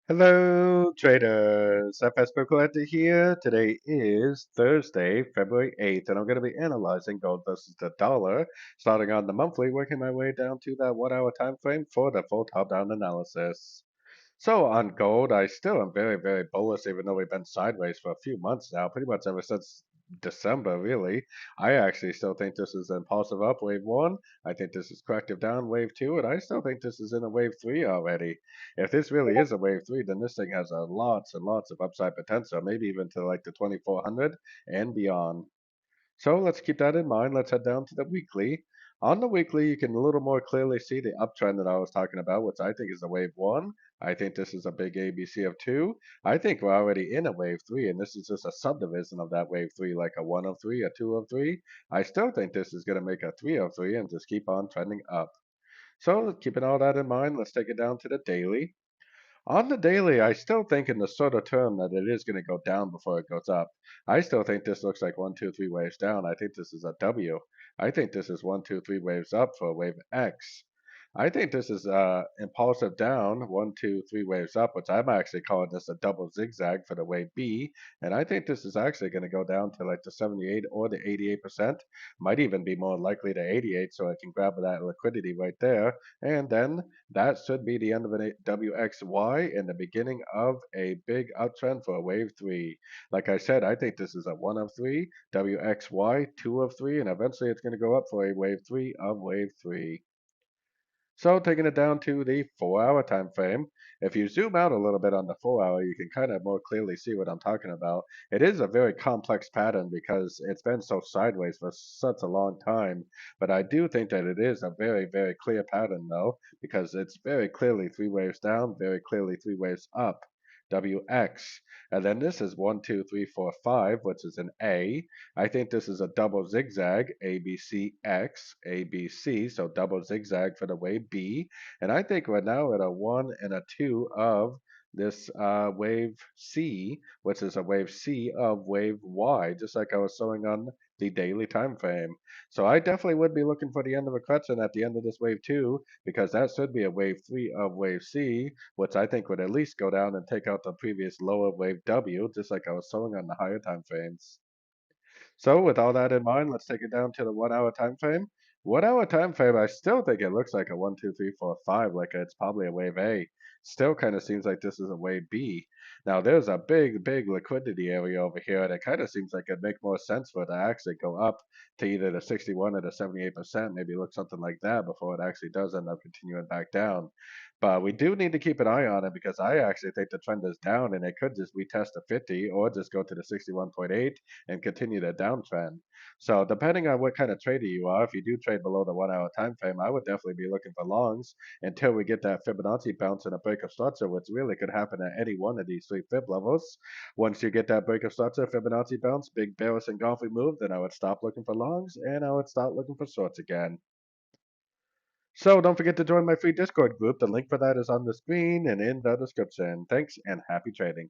Hello, traders. FX Pip Collector here. Today is Thursday, February 8th, and I'm going to be analyzing gold versus the dollar, starting on the monthly, working my way down to that 1 hour time frame for the full top-down analysis. So on gold, I still am very, very bullish, even though we've been sideways for a few months now, pretty much ever since December, really. I actually still think this is an impulsive up wave one. I think this is corrective down wave two, and I still think this is in a wave three already. If this really is a wave three, then this thing has a lots and lots of upside potential, maybe even to like the 2400 and beyond. So let's keep that in mind. Let's head down to the weekly. On the weekly, you can a little more clearly see the uptrend that I was talking about, which I think is a wave one. I think this is a big ABC of two. I think we're already in a wave three, and this is just a subdivision of that wave three, like a one of three, a two of three. I still think this is going to make a three of three and just keep on trending up. So keeping all that in mind, let's take it down to the daily. On the daily, I still think in the sort of term that it is going to go down before it goes up. I still think this looks like one, two, three waves down. I think this is a W. I think this is one, two, three waves up for wave X. I think this is impulsive down, one, two, three waves up, which I'm actually calling this a double zigzag for the wave B. And I think this is actually going to go down to like the 78 or the 88%. Might even be more likely to 88, so I can grab that liquidity right there. And then that should be the end of an WXY and the beginning of a big uptrend for a wave three. Like I said, I think this is a one of three, WXY, two of three, and eventually it's going to go up for a wave three of wave three. So taking it down to the 4 hour time frame, if you zoom out a little bit on the 4 hour, you can kind of more clearly see what I'm talking about. It is a very complex pattern because it's been so sideways for such a long time. But I do think that it is a very, very clear pattern though, because it's very clearly three waves down, very clearly three waves up. WX. And then this is 1, 2, 3, 4, 5, which is an A. I think this is a double zigzag, ABCX, ABC, so double zigzag for the wave B. And I think we're now at a 1 and a 2 of this wave C, which is a wave C of wave Y, just like I was showing on the daily time frame. So I definitely would be looking for the end of a correction at the end of this wave 2, because that should be a wave 3 of wave C, which I think would at least go down and take out the previous lower wave W, just like I was showing on the higher time frames. So with all that in mind, let's take it down to the 1 hour time frame. 1 hour time frame, I still think it looks like a one, two, three, four, five, like it's probably a wave A. Still kind of seems like this is a wave B. Now there's a big, big liquidity area over here, and it kind of seems like it'd make more sense for it to actually go up to either the 61 or the 78%, maybe look something like that before it actually does end up continuing back down. But we do need to keep an eye on it because I actually think the trend is down and it could just retest the 50 or just go to the 61.8 and continue the downtrend. So depending on what kind of trader you are, if you do trade below the 1 hour time frame, I would definitely be looking for longs until we get that Fibonacci bounce and a break of structure, which really could happen at any one of these three fib levels. Once you get that break of structure, Fibonacci bounce, big bearish engulfing move, then I would stop looking for longs and I would start looking for shorts again. So don't forget to join my free Discord group. The link for that is on the screen and in the description. Thanks and happy trading.